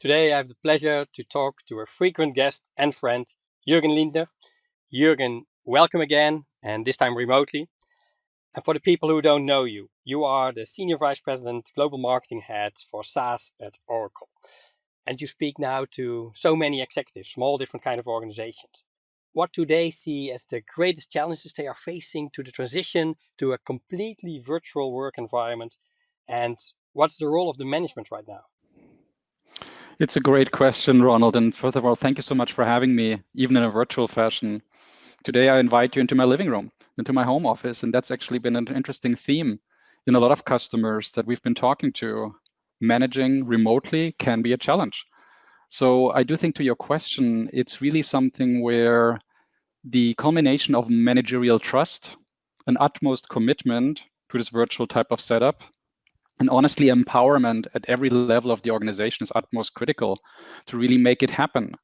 Today I have the pleasure to talk to a frequent guest and friend, Juergen Lindner. Juergen, welcome again, and this time remotely. And for the people who don't know you, you are the Senior Vice President, Global Marketing Head for SaaS at Oracle. And you speak now to so many executives from all different kind of organizations. What do they see as the greatest challenges they are facing to the transition to a completely virtual work environment? And what's the role of the management right now? It's a great question, Ronald. And first of all, thank you so much for having me, even in a virtual fashion. Today, I invite you into my living room, into my home office. And that's actually been an interesting theme in a lot of customers that we've been talking to. Managing remotely can be a challenge. So I do think, to your question, it's really something where the culmination of managerial trust, an utmost commitment to this virtual type of setup, and honestly, empowerment at every level of the organization is utmost critical to really make it happen.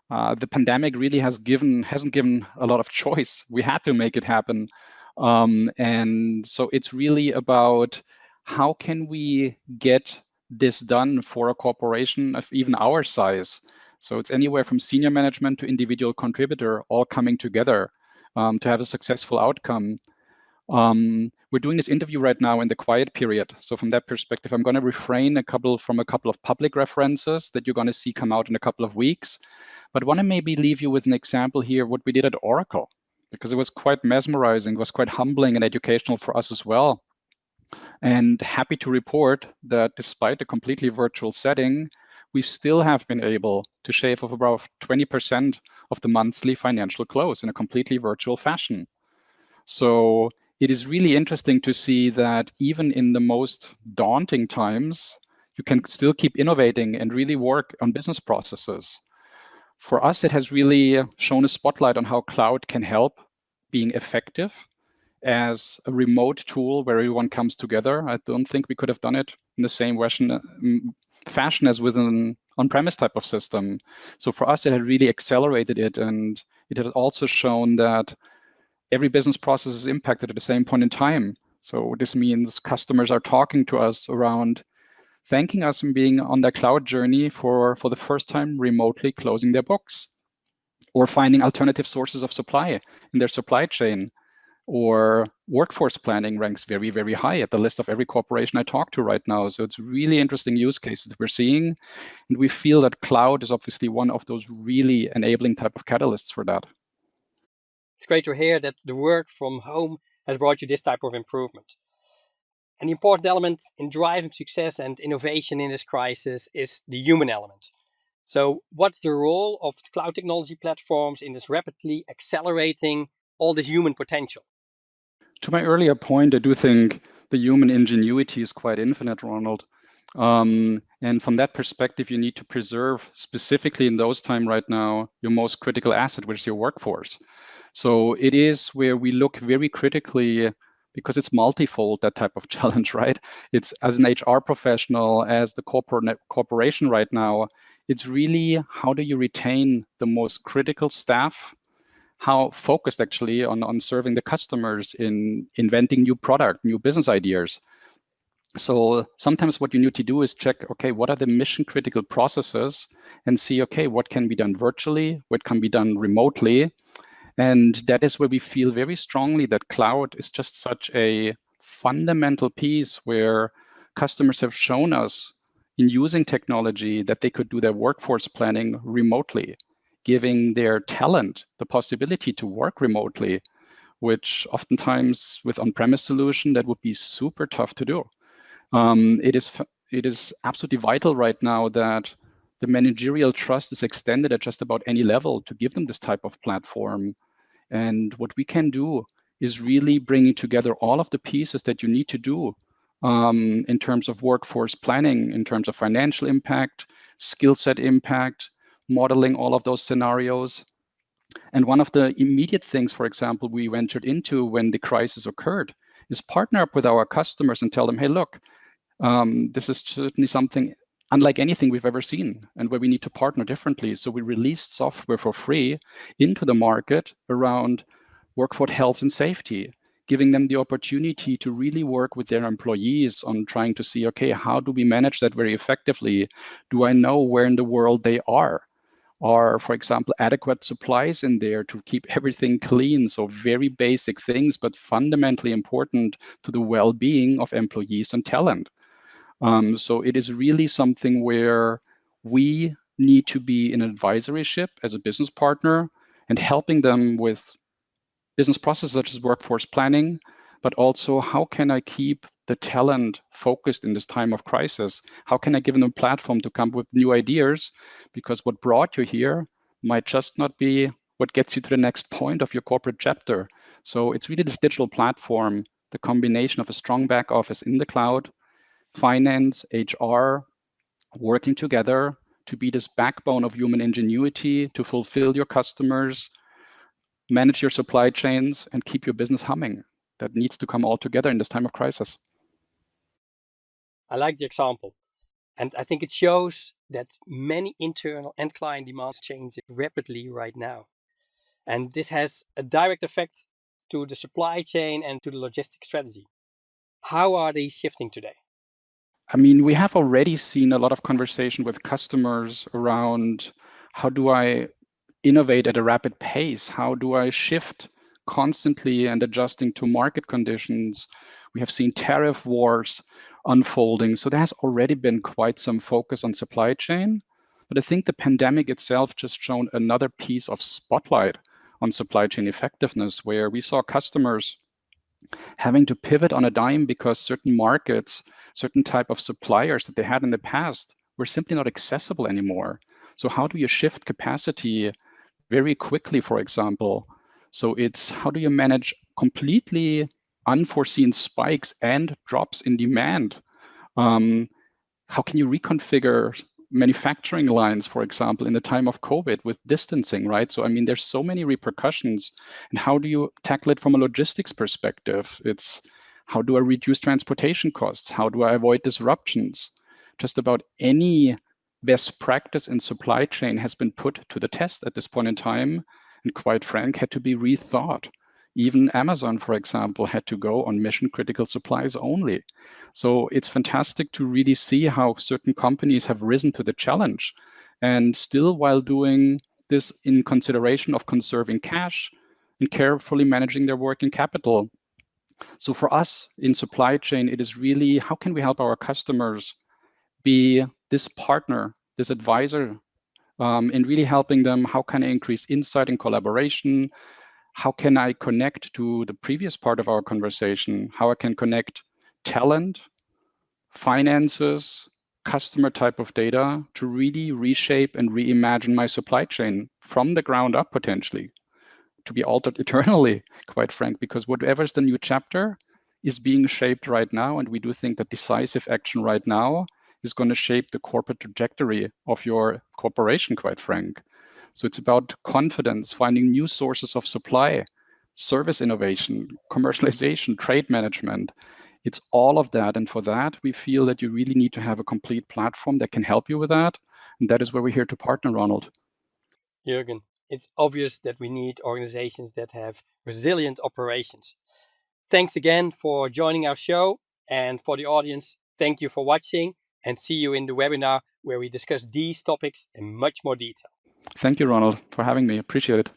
The pandemic really hasn't given a lot of choice. We had to make it happen. And so it's really about how can we get this done for a corporation of even our size. So it's anywhere from senior management to individual contributor all coming together to have a successful outcome. We're doing this interview right now in the quiet period. So from that perspective, I'm going to refrain from a couple of public references that you're going to see come out in a couple of weeks. But want to maybe leave you with an example here, what we did at Oracle, because it was quite mesmerizing, was quite humbling and educational for us as well. And happy to report that despite a completely virtual setting, we still have been able to shave off about 20% of the monthly financial close in a completely virtual fashion. So it is really interesting to see that even in the most daunting times, you can still keep innovating and really work on business processes. For us, it has really shown a spotlight on how cloud can help being effective as a remote tool where everyone comes together. I don't think we could have done it in the same fashion as with an on-premise type of system. So for us, it had really accelerated it, and it had also shown that every business process is impacted at the same point in time. So this means customers are talking to us around thanking us and being on their cloud journey for the first time remotely closing their books, or finding alternative sources of supply in their supply chain, or workforce planning ranks very, very high at the list of every corporation I talk to right now. So it's really interesting use cases that we're seeing. And we feel that cloud is obviously one of those really enabling type of catalysts for that. It's great to hear that the work from home has brought you this type of improvement. An important element in driving success and innovation in this crisis is the human element. So what's the role of cloud technology platforms in this rapidly accelerating all this human potential? To my earlier point, I do think the human ingenuity is quite infinite, Ronald. And from that perspective, you need to preserve, specifically in those times right now, your most critical asset, which is your workforce. So it is where we look very critically, because it's multifold, that type of challenge, right? It's as an HR professional, as the corporation right now, it's really how do you retain the most critical staff, how focused actually on serving the customers in inventing new product, new business ideas. So sometimes what you need to do is check, okay, what are the mission critical processes, and see, okay, what can be done virtually, what can be done remotely. And that is where we feel very strongly that cloud is just such a fundamental piece where customers have shown us in using technology that they could do their workforce planning remotely, giving their talent the possibility to work remotely, which oftentimes with on-premise solution, that would be super tough to do. It is absolutely vital right now that the managerial trust is extended at just about any level to give them this type of platform. And what we can do is really bringing together all of the pieces that you need to do in terms of workforce planning, in terms of financial impact, skill set impact, modeling all of those scenarios. And one of the immediate things, for example, we ventured into when the crisis occurred is partner up with our customers and tell them, hey, look, this is certainly something unlike anything we've ever seen, and where we need to partner differently. So we released software for free into the market around workforce health and safety, giving them the opportunity to really work with their employees on trying to see, okay, how do we manage that very effectively? Do I know where in the world they are? Are, for example, adequate supplies in there to keep everything clean? So very basic things, but fundamentally important to the well-being of employees and talent. So it is really something where we need to be an advisoryship as a business partner and helping them with business processes such as workforce planning, but also how can I keep the talent focused in this time of crisis? How can I give them a platform to come up with new ideas? Because what brought you here might just not be what gets you to the next point of your corporate chapter. So it's really this digital platform, the combination of a strong back office in the cloud, finance, HR, working together to be this backbone of human ingenuity to fulfill your customers, manage your supply chains, and keep your business humming. That needs to come all together in this time of crisis. I like the example. And I think it shows that many internal and client demands change rapidly right now. And this has a direct effect to the supply chain and to the logistic strategy. How are they shifting today? I mean, we have already seen a lot of conversation with customers around how do I innovate at a rapid pace? How do I shift constantly and adjusting to market conditions? We have seen tariff wars unfolding. So there has already been quite some focus on supply chain. But I think the pandemic itself just shown another piece of spotlight on supply chain effectiveness, where we saw customers having to pivot on a dime because certain markets, certain type of suppliers that they had in the past were simply not accessible anymore. So how do you shift capacity very quickly, for example? So it's how do you manage completely unforeseen spikes and drops in demand? How can you reconfigure manufacturing lines, for example, in the time of COVID with distancing, right? So, I mean, there's so many repercussions. And how do you tackle it from a logistics perspective? It's how do I reduce transportation costs? How do I avoid disruptions? Just about any best practice in supply chain has been put to the test at this point in time, and quite frank, had to be rethought. Even Amazon, for example, had to go on mission critical supplies only. So it's fantastic to really see how certain companies have risen to the challenge, and still while doing this in consideration of conserving cash and carefully managing their working capital. So for us in supply chain, it is really how can we help our customers be this partner, this advisor, in really helping them? How can I increase insight and collaboration? How can I connect to the previous part of our conversation? How I can connect talent, finances, customer type of data to really reshape and reimagine my supply chain from the ground up, potentially to be altered eternally, quite frank, because whatever is the new chapter is being shaped right now. And we do think that decisive action right now is going to shape the corporate trajectory of your corporation, quite frank. So it's about confidence, finding new sources of supply, service innovation, commercialization, trade management. It's all of that. And for that, we feel that you really need to have a complete platform that can help you with that. And that is where we're here to partner, Ronald. Juergen, it's obvious that we need organizations that have resilient operations. Thanks again for joining our show. And for the audience, thank you for watching, and see you in the webinar where we discuss these topics in much more detail. Thank you, Ronald, for having me. Appreciate it.